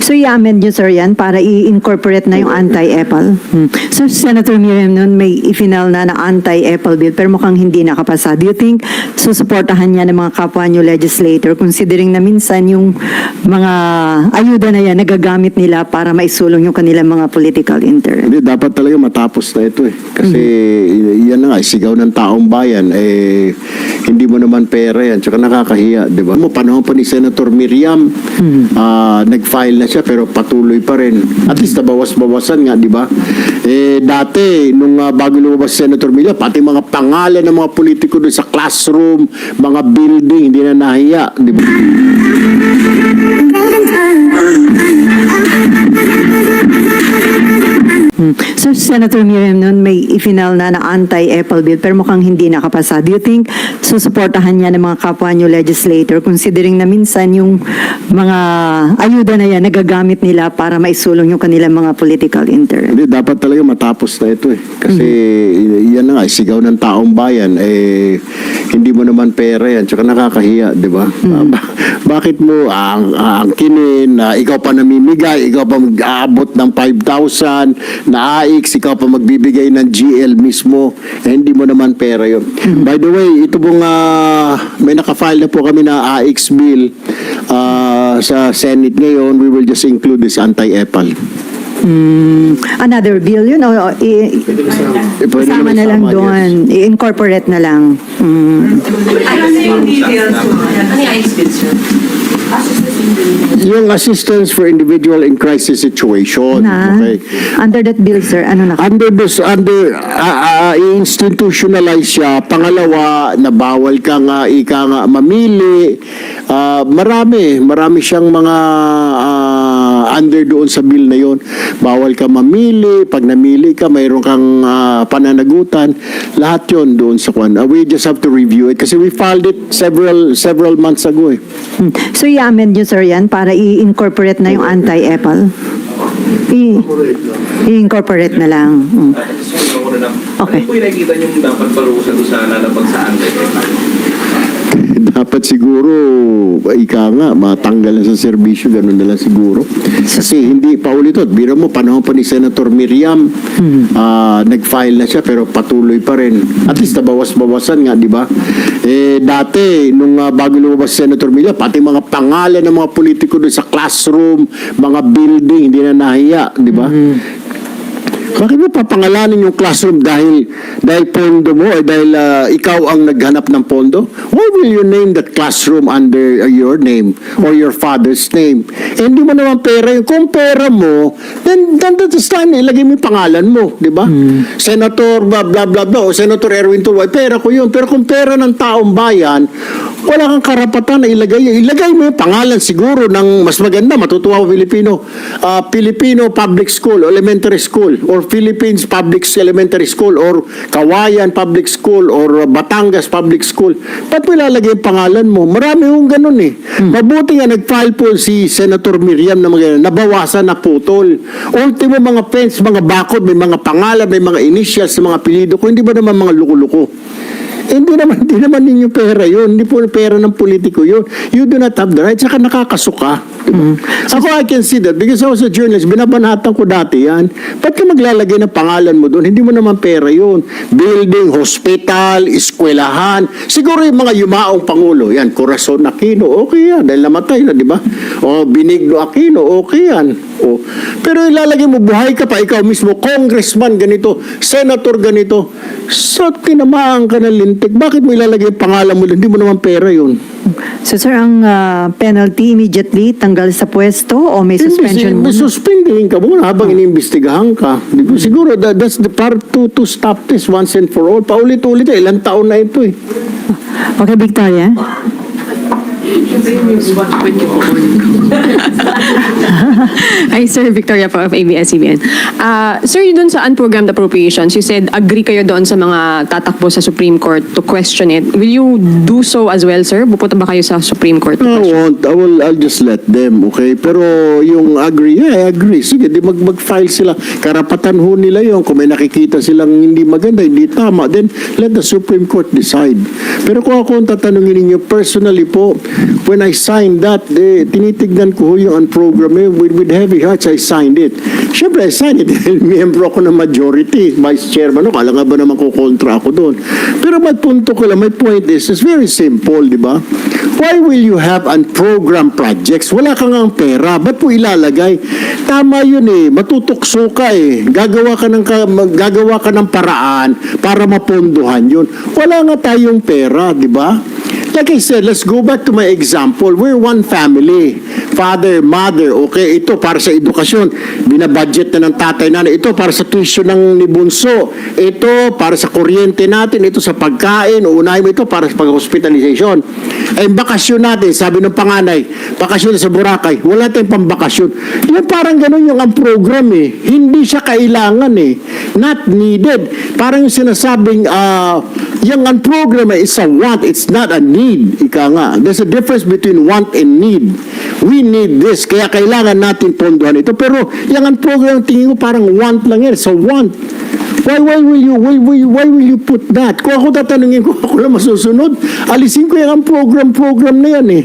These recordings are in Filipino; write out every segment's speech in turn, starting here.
So i-amend nyo, sir, yan para i-incorporate na yung anti-EPAL? So Senator Miriam, noon may i-final na anti-EPAL bill pero mukhang hindi nakapasa. Do you think susuportahan niya ng mga kapwa nyo legislator considering na minsan yung mga ayuda na yan nagagamit nila para maisulong yung kanilang mga political interest? Hindi, dapat talaga matapos na ito eh. Kasi yan na nga, sigaw ng taong bayan, hindi mo naman pera yan, tsaka nakakahiya, di ba? Panahon pa ni Senator Miriam, nag-file na siya pero patuloy pa rin. At least nabawas-bawasan nga, di ba? Dati, nung bago lumabas si Senator Miriam, pati mga pangalan ng mga politiko doon sa classroom, mga building, hindi na nahiya, di ba? So Senator Miriam, noon may i-final na anti-EPAL bill pero mukhang hindi nakapasa. Do you think susuportahan niya ng mga kapwa nyo legislator considering na minsan yung mga ayuda na yan nagagamit nila para maisulong yung kanilang mga political interest? Hindi, dapat talaga matapos na ito eh. Kasi yan na nga, sigaw ng taong bayan, hindi mo naman pera yan, tsaka nakakahiya, di ba? Bakit mo angkinin, ikaw pa namimigay, ikaw pa mag-aabot ng 5,000 na AIX, ikaw pa magbibigay ng GL mismo, hindi mo naman pera yun. By the way, ito pong may nakafile na po kami na AIX bill sa Senate ngayon. We will just include this anti-EPAL. Another bill yun o isama na lang doon, i-incorporate na lang. Ano yung details? Ano yung ICE bill, sir? Yung assistance for individual in crisis situation. Okay. Under that bill, sir, ano na? I-institutionalize siya. Pangalawa, na bawal ka nga, mamili. Marami siyang mga under doon sa bill na yon. Bawal ka mamili. Pag namili ka, mayroon kang pananagutan. Lahat yon doon sa kwan. We just have to review it kasi we filed it several months ago eh. So i-amend nyo, sir, yan para i-incorporate na yung anti-EPAL? I-incorporate na lang. Okay. Ano po yung nakikita nyo dapat parusa doon sa lalabag sa anti-EPAL? Dapat siguro, ika nga, matanggal na sa serbisyo, ganun na lang siguro. Kasi hindi pa ulit. Biro mo, panahon pa ni Senator Miriam, nag-file na siya pero patuloy pa rin. At least nabawas-bawasan nga, di ba? Dati, nung bago lumabas si Senator Miriam, pati mga pangalan ng mga politiko doon sa classroom, mga building, hindi na nahiya, di ba? Bakit mo papangalanin yung classroom dahil pondo mo o dahil ikaw ang naghanap ng pondo? Why will you name that classroom under your name or your father's name? Hindi mo naman pera yun. Kung pera mo, then that's time, ilagay mo yung pangalan mo, di ba? Senator blah blah blah blah o Senator Erwin Tulfo, pera ko yun. Pero kung pera ng taong bayan, wala kang karapatan na ilagay. Ilagay mo yung pangalan siguro ng mas maganda, matutuwa ko Filipino. Filipino Public School, Elementary School, or Philippines Public Elementary School, or Kawayan Public School, or Batangas Public School. Ba't mo ilalagay yung pangalan mo? Marami yung ganun eh. Mabuti nga nag-file po si Senator Miriam na nabawasan na putol. Ultimo mga fence, mga bakod, may mga pangalan, may mga initials, mga apelido ko. Hindi ba naman mga luko-luko? Hindi naman ninyo pera yun. Hindi po pera ng politiko yun. You do not have the right. Saka nakakasuka. Diba? Ako, I can see that because I was a journalist. Binabanatan ko dati yan. Ba't ka maglalagay ng pangalan mo doon? Hindi mo naman pera yun. Building, hospital, eskwelahan. Siguro yung mga yumaong pangulo. Yan, Corazon Aquino, okay yan. Dahil namatay na, di ba? O Benigno Aquino, okay yan. O, pero ilalagay mo, buhay ka pa, ikaw mismo, congressman ganito, senator ganito. So, tinamaan ka ng lintik. Bakit mo ilalagay yung pangalan mo? Hindi mo naman pera yun. So sir, ang penalty immediately tanggal sa pwesto o may suspension May muna? suspending ka muna habang iniimbestigahan ka. Siguro, that's the part to stop this once and for all. Paulit-ulit eh. Ilang taon na ito eh. Okay, Victoria? Hi, Sir. Victoria po of ABS-CBN. Sir, dun sa unprogrammed appropriations, you said agree kayo doon sa mga tatakbo sa Supreme Court to question it. Will you do so as well, sir? Pupunta ba kayo sa Supreme Court to question? I'll just let them, okay? Pero yung agree, I agree. Sige, di mag-file sila. Karapatan ho nila yun. Kung may nakikita silang hindi maganda, hindi tama, then let the Supreme Court decide. Pero kung ako ang tatanungin ninyo, personally po, when I signed that, tinitignan ko yung unprogrammed, with heavy hearts, I signed it. Siyempre, I signed it dahil miyembro ako ng majority, vice chairman ako, kala nga ba naman kukontra ako doon. Pero my punto ko lang, my point is, it's very simple, di ba? Why will you have unprogrammed projects? Wala kang ang pera, ba't po ilalagay? Tama yun eh, matutukso ka eh. Gagawa ka ng paraan para mapondohan yun. Wala nga tayong pera, di ba? Like I said, let's go back to my example. We're one family. Father, mother, okay, ito para sa edukasyon. Binabudget na ng tatay nanay. Ito para sa tuition ng ni Bunso. Ito para sa kuryente natin. Ito sa pagkain. Uunahin mo ito para sa pag-hospitalization. Ay, bakasyon natin, sabi ng panganay, bakasyon sa Boracay. Wala tayong pambakasyon. Yan parang ganun yung ang program eh. Hindi siya kailangan eh. Not needed. Parang yung sinasabing, yung ang program is a want, it's not a need. Ika nga. There's a difference between want and need. We need this, kaya kailangan natin pondohan ito. Pero yung ang program, tingin ko parang want lang yan. So want. Why will you put that? Kung ako tatanungin ko, ako lang masusunod. Alisin ko yung ang program na yan eh.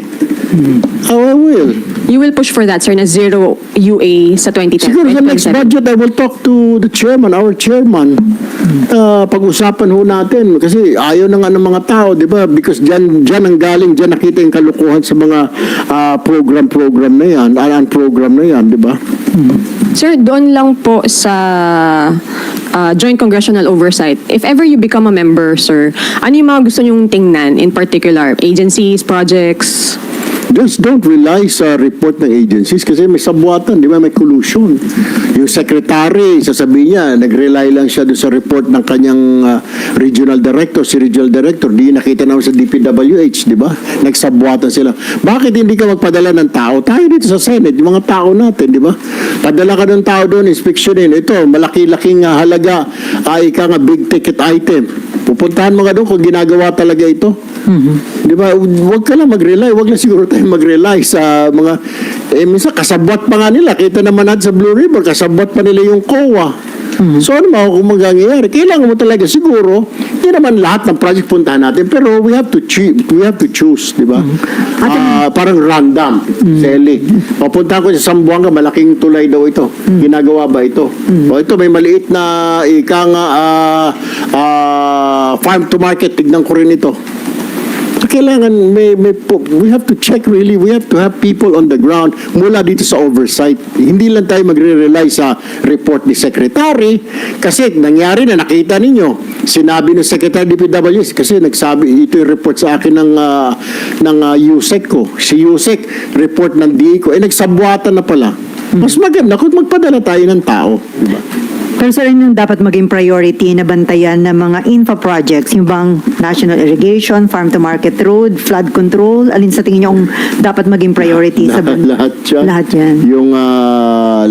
I will. You will push for that, sir, na zero UA sa 2010. Siguro the next 2027. budget, I will talk to the chairman, our chairman. Pag-usapan ho natin. Kasi ayaw na nga ng mga tao, di ba? Because dyan ang galing, dyan nakita yung kalukuhan sa mga program na yan, program na yan, di ba? Sir, doon lang po sa Joint Congressional Oversight, if ever you become a member, sir, ano yung mga gusto nyong tingnan in particular? Agencies, projects? Just don't rely sa report ng agencies kasi may sabwatan, di ba? May collusion. Yung secretary, sasabihin niya, nag-rely lang siya doon sa report ng kanyang regional director. Si regional director, di nakita naman sa DPWH, di ba? Nagsabwatan sila. Bakit hindi ka magpadala ng tao? Tayo dito sa Senate, yung mga tao natin, di ba? Padala ka ng tao doon, inspeksyonin. Ito, malaki-laking halaga, ay ka nga big ticket item. Pupuntahan mo nga doon kung ginagawa talaga ito. Di ba? Huwag ka lang mag-rely. Huwag lang siguro tayo mag-rely sa mga... minsan, kasabwat pa nga nila. Kita naman natin sa Blue River, kasabwat pa nila yung COA. So, ano ba kung mangyayari? Kailangan mo talaga siguro, hindi naman lahat ng project puntahan natin, pero we have to choose, di ba? Parang random, Sally. Papunta ko sa Zamboanga, malaking tulay daw ito. Ginagawa ba ito? O ito, may maliit na farm to market, tignan ko rin ito. Kailangan we have to check really, we have to have people on the ground mula dito sa oversight. Hindi lang tayo magre-rely sa report ni Secretary kasi nangyari na nakita ninyo. Sinabi ng Secretary DPWS kasi nagsabi, ito yung report sa akin ng USEC ko. Si USEC, report ng DE ko, nagsabwatan na pala. Mas maganda kung magpadala tayo ng tao. Diba? Pero sir, ano yung dapat maging priority na bantayan ng mga infra projects? Yung bang national irrigation, farm to market road, flood control? Alin sa tingin niyo ang dapat maging priority sa Lahat yan. Lahat yan. Yung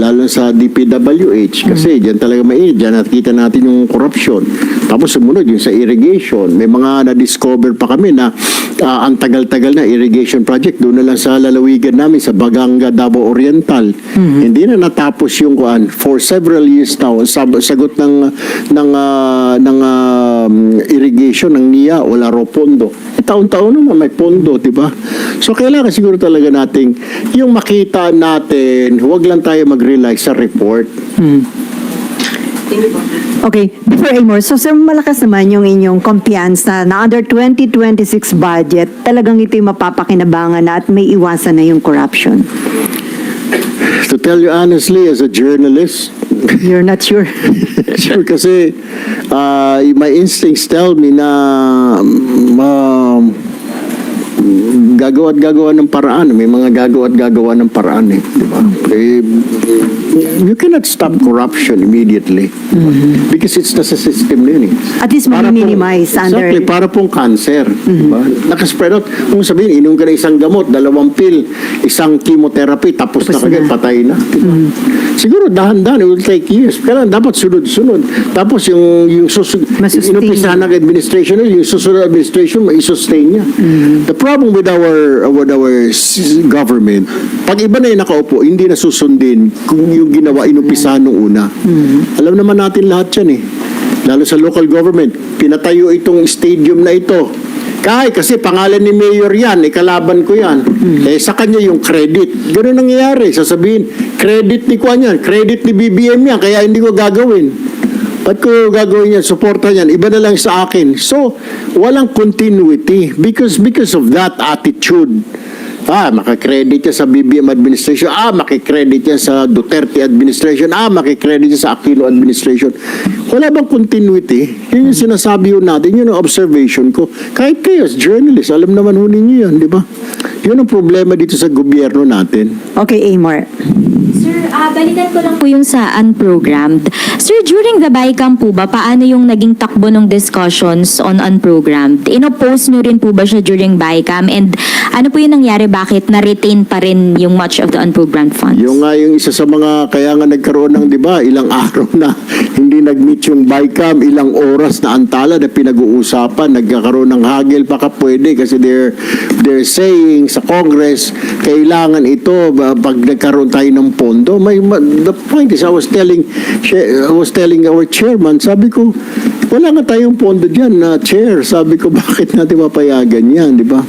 lalo sa DPWH kasi diyan talaga mainit. Diyan nakita natin yung corruption. Tapos sumunod yung sa irrigation. May mga na-discover pa kami na ang tagal-tagal na irrigation project doon na lang sa lalawigan namin sa Baganga, Davao Oriental. Hindi na natapos yung for several years now. Sagot ng irrigation ng NIA, wala raw pondo. Taon-taon naman may pondo, di ba? So kailangan siguro talaga nating yung makita natin, huwag lang tayo mag-rely sa report. Okay, before I more, so sir, malakas naman yung inyong kumpiyansa na under 2026 budget, talagang ito yung mapapakinabangan na at may iwasan na yung corruption. To tell you honestly, as a journalist, You're not sure? sure, kasi my instincts tell me na gagawa ng paraan. May mga gagawa ng paraan eh. Diba? You cannot stop corruption immediately. Because it's nasa system na yun eh. At least minimize under... Exactly, para pong cancer. Diba? Nakaspread out. Kung sabihin, inom ka na isang gamot, 2 pill, isang chemotherapy, tapos na kagad, patay na. Diba? Siguro dahan-dahan, it will take years. Kaya dapat sunod-sunod. Tapos yung inumpisahan ng administration, yung susunod administration, mai-sustain niya. The problem with our government, pag iba na yung nakaupo, hindi na susundin kung yung ginawa inumpisahan nung una. Alam naman natin lahat yan eh. Lalo sa local government, pinatayo itong stadium na ito. Kasi pangalan ni Mayor yan, kalaban ko yan. Sa kanya yung credit. Ganun nangyayari. Sasabihin, credit ni Kwan yan, credit ni BBM yan, kaya hindi ko gagawin. Ba't ko gagawin yan, suporta yan, iba na lang sa akin. So, walang continuity because of that attitude. Makikredit niya sa BBM administration. Makikredit niya sa Duterte administration. Makikredit niya sa Aquino administration. Wala bang continuity? Yun yung sinasabi yun natin. Yun ang observation ko. Kahit kayo as journalist, alam naman ho ninyo yan, di ba? Yun ang problema dito sa gobyerno natin. Okay, Amor. Sir, balikan ko lang po yung sa unprogrammed. Sir, during the BICAM po ba, paano yung naging takbo ng discussions on unprogrammed? Inopost nyo rin po ba siya during BICAM? And ano po yung nangyari, bakit na-retain pa rin yung much of the unprogrammed funds? Yung isa sa mga, kaya nga nagkaroon ng, di ba, ilang araw na hindi nag-meet yung BICAM, ilang oras na antala na pinag-uusapan, nagkakaroon ng hagil, baka pwede kasi they're saying sa Congress, kailangan ito, pag nagkaroon tayo ng pondo, the point is, I was telling our chairman, sabi ko, wala nga tayong pondo dyan na chair. Sabi ko, bakit natin mapayagan yan, di ba?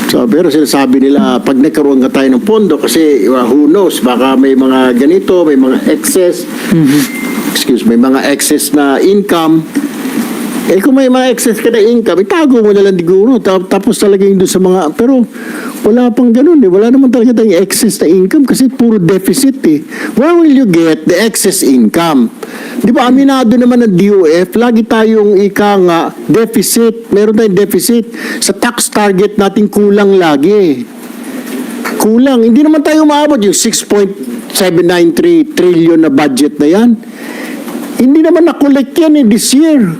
So, pero sinasabi nila, pag nagkaroon nga tayo ng pondo, kasi who knows, baka may mga ganito, may mga excess, may mga excess na income. Kung may mga excess ka na income, itago mo na lang siguro, tapos talaga yung doon sa mga, pero wala pang ganun wala naman talaga tayong excess na income kasi puro deficit Where will you get the excess income? Di ba, aminado naman ng DOF, lagi tayong deficit, meron tayong deficit. Sa tax target natin kulang lagi. Kulang. Hindi naman tayo maabot yung 6.793 trillion na budget na yan. Hindi naman na-collect yan this year.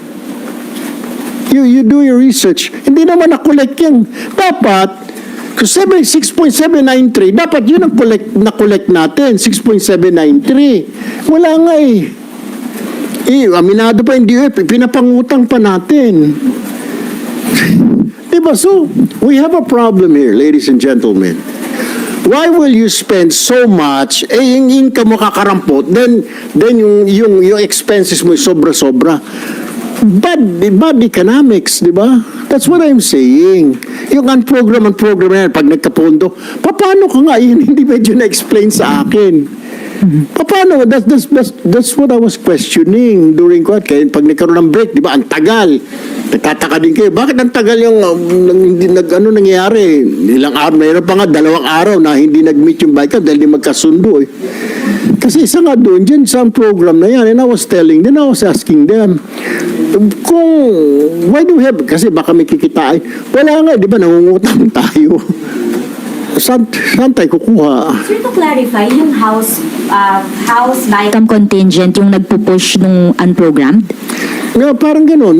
You do your research. Hindi naman na-collect yan. Dapat, 6.793, dapat yun ang na-collect natin, 6.793. Wala nga aminado pa yung DOF, pinapangutang pa natin. Diba? So, we have a problem here, ladies and gentlemen. Why will you spend so much, yung income mo kakarampot, then yung expenses mo sobra-sobra. Bad economics, di ba? That's what I'm saying. Yung program yan, pag nagkapondo, paano ka nga, yun hindi medyo na-explain sa akin. Paano? That's what I was questioning during kaya pag nagkaroon ng break, di ba? Ang tagal. Nagtataka din kayo. Bakit ang tagal yung nangyayari? Ilang araw, mayroon pa nga 2 araw na hindi nag-meet yung BICAM dahil di magkasundo Kasi isa nga doon, dyan sa program na yan, and I was asking them, why do we have, kasi baka may kikitain. Wala nga, di ba, nangungutang tayo. Saan tayo kukuha? Sir, to clarify, yung House BICAM contingent, yung nagpupush nung unprogrammed? Parang gano'n.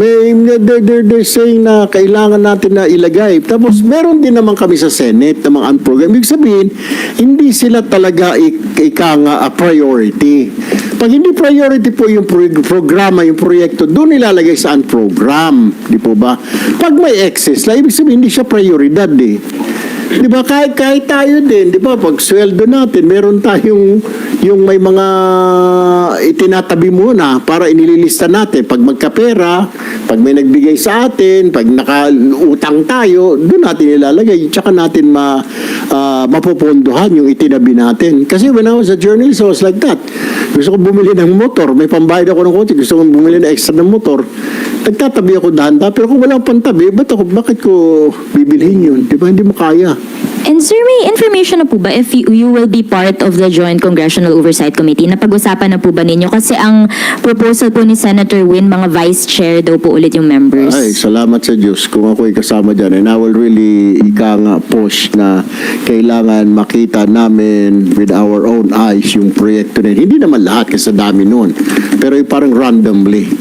They're saying na kailangan natin na ilagay. Tapos meron din naman kami sa Senate na mga unprogrammed. Ibig sabihin, hindi sila talaga a priority. Pag hindi priority po yung programa, yung proyekto, doon nilalagay sa unprogram. Di po ba? Pag may excess, ibig sabihin, hindi siya prioridad Di ba? Kahit tayo din, di ba? Pag sweldo natin, meron tayong yung may mga itinatabi muna para inililista natin. Pag magkapera, pag may nagbigay sa atin, pag nakautang tayo, doon natin ilalagay. Tsaka natin mapupondohan yung itinabi natin. Kasi when I was a journalist, I was like that. Gusto ko bumili ng motor. May pambayad ako ng kotse. Gusto ko bumili ng extra ng motor. Nagtatabi ako dahan-dahan. Pero kung walang pantabi, bakit ko bibilhin yun? Di ba? Hindi mo kaya. And sir, may information na po ba if you will be part of the Joint Congressional Oversight Committee? Napag-usapan na po ba ninyo? Kasi ang proposal po ni Senator Win, mga vice chair daw po ulit yung members. Ay, salamat sa Diyos kung ako'y kasama dyan. And I will really push na kailangan makita namin with our own eyes yung proyekto na yun. Hindi naman lahat kasi dami nun. Pero yung parang randomly.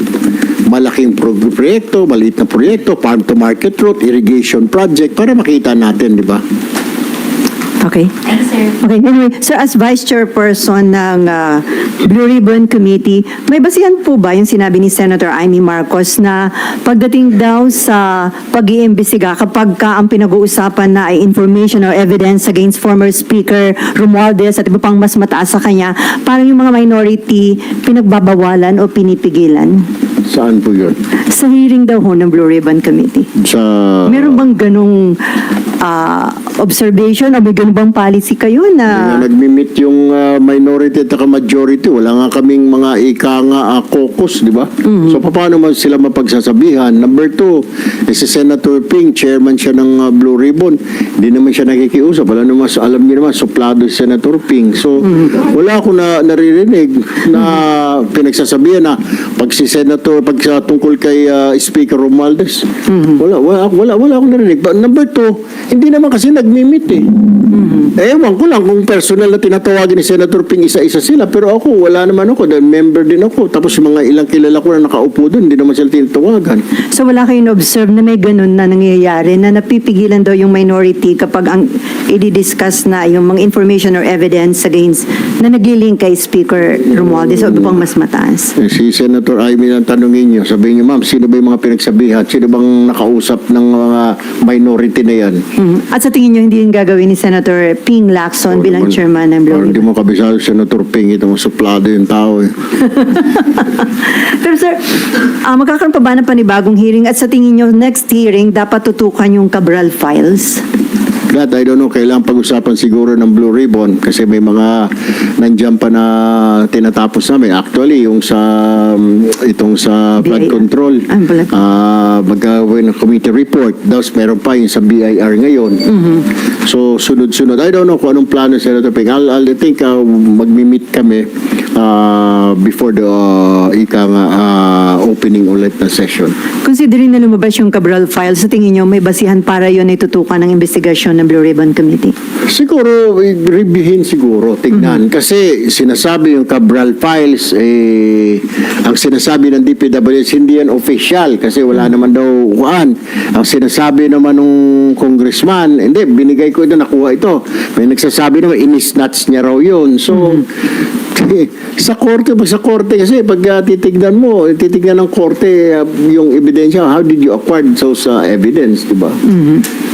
Malaking proyekto, maliit na proyekto, farm to market route, irrigation project, para makita natin, di ba? Okay. Thanks, sir. Okay, anyway, so as Vice Chairperson ng Blue Ribbon Committee, may basihan po ba yung sinabi ni Senator Amy Marcos na pagdating daw sa pag-iimbestiga kapag ang pinag-uusapan na ay information or evidence against former Speaker Romualdez at iba pang mas mataas sa kanya, parang yung mga minority pinagbabawalan o pinipigilan? Saan po yun? Sa hearing daw ho ng Blue Ribbon Committee. Sa... Meron bang ganong observation o may ganun bang policy kayo na na nagmi-meet yung minority at saka majority, wala nga kaming mga caucus, di ba? So paano man sila mapagsasabihan? Number 2, si Senator Ping, chairman siya ng Blue Ribbon, hindi naman siya nakikiusap. Alam niyo naman, suplado si Senator Ping. So wala ako naririnig na pinagsasabihan na pag si Senator, tungkol kay Speaker Romualdez, wala akong narinig. But number 2, hindi naman kasi nagmi-meet eh. Ewan ko lang kung personal na tinatawagin ni Senator Ping isa-isa sila, pero ako, wala naman ako, dahil member din ako. Tapos yung mga ilang kilala ko na nakaupo doon, hindi naman sila tinatawagan. so wala kayong observe na may ganun na nangyayari na napipigilan daw yung minority kapag ang i-discuss na yung mga information or evidence against na naglilink kay Speaker Romualdez o iba pang mas mataas? Si Senator Amy ang tanongin niyo, sabihin niyo, ma'am, sino ba yung mga pinagsabihan? Sino bang nakausap ng mga minority na yan? At sa tingin nyo, hindi yung gagawin ni Senator Ping Lacson bilang chairman ng Blue Parang di Ribbon? mo kabisado Senator Ping, itong suplado yung tao eh. Pero sir, magkakaroon pa ba ng panibagong hearing? At sa tingin nyo, next hearing, dapat tutukan yung Cabral files? That, I don't know, kailangan pag-usapan siguro ng Blue Ribbon kasi may mga nandyan pa na tinatapos namin. Actually, yung sa itong sa flood BIR. control, Flood. magagawin ng committee report. Tapos meron pa yung sa BIR ngayon. So, sunod-sunod. I don't know kung anong plano sa Senator Ping. I think magmi-meet kami before the opening ulit na session. Considering na lumabas yung Cabral files, sa tingin nyo, may basihan para yun ay tutukan ng investigasyon ng Blue Ribbon Committee? Siguro, reviewin siguro, tignan. Kasi sinasabi yung Cabral files, ang sinasabi ng DPWH, hindi yan official kasi wala naman daw kuhaan. Ang sinasabi naman ng congressman, hindi, binigay ko ito, nakuha ito. May nagsasabi naman, inisnatch niya raw yun. So, sa korte kasi pag titignan ng korte yung ebidensya, how did you acquire those evidence, di ba?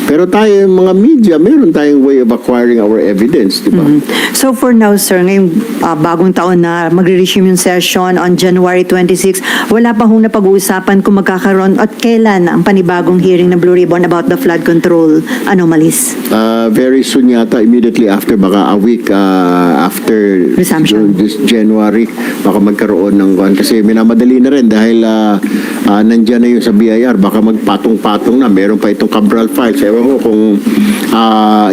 Pero tayo, mga media, meron tayong way of acquiring our evidence, di ba? So for now, sir, ngayong bagong taon na magre-resume yung session on January 26, wala pa hong napag-uusapan kung magkakaroon at kailan ang panibagong hearing ng Blue Ribbon about the flood control anomalies? Very soon yata, immediately after, baka a week after Resumption. this January, baka magkaroon ng kasi minamadali na rin dahil nandyan na yung sa BIR, baka magpatong-patong na, meron pa itong Cabral files. Ewan ko kung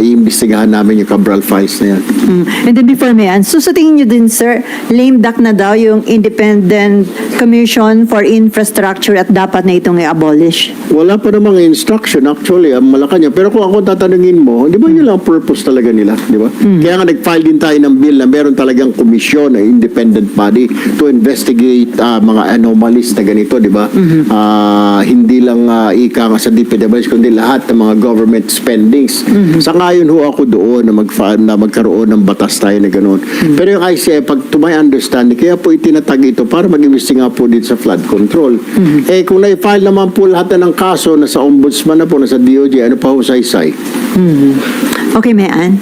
iimbestigahan namin yung Cabral files na yan. And then before may so sa tingin nyo din, sir, lame duck na daw yung Independent Commission for Infrastructure at dapat na itong i-abolish? Wala pa namang instruction actually, ang Malacanang. Pero kung ako tatanungin mo, di ba yun lang ang purpose talaga nila, di ba? Kaya nga nag-file din tayo ng bill na meron talagang komisyon na independent body to investigate mga anomalies na ganito, di ba? Hindi lang ika nga sa DPWH, kundi lahat ng mga government spendings. Sa ngayon ho ako doon na magkaroon ng batas tayo na gano'n. Pero yung ICF, pag to my understanding, kaya po itinatag ito para mag-imbestiga po dito sa flood control. Kung na-file naman po lahat na ng kaso na sa ombudsman na po, na sa DOJ, ano pa ho saysay? Okay, Mayan.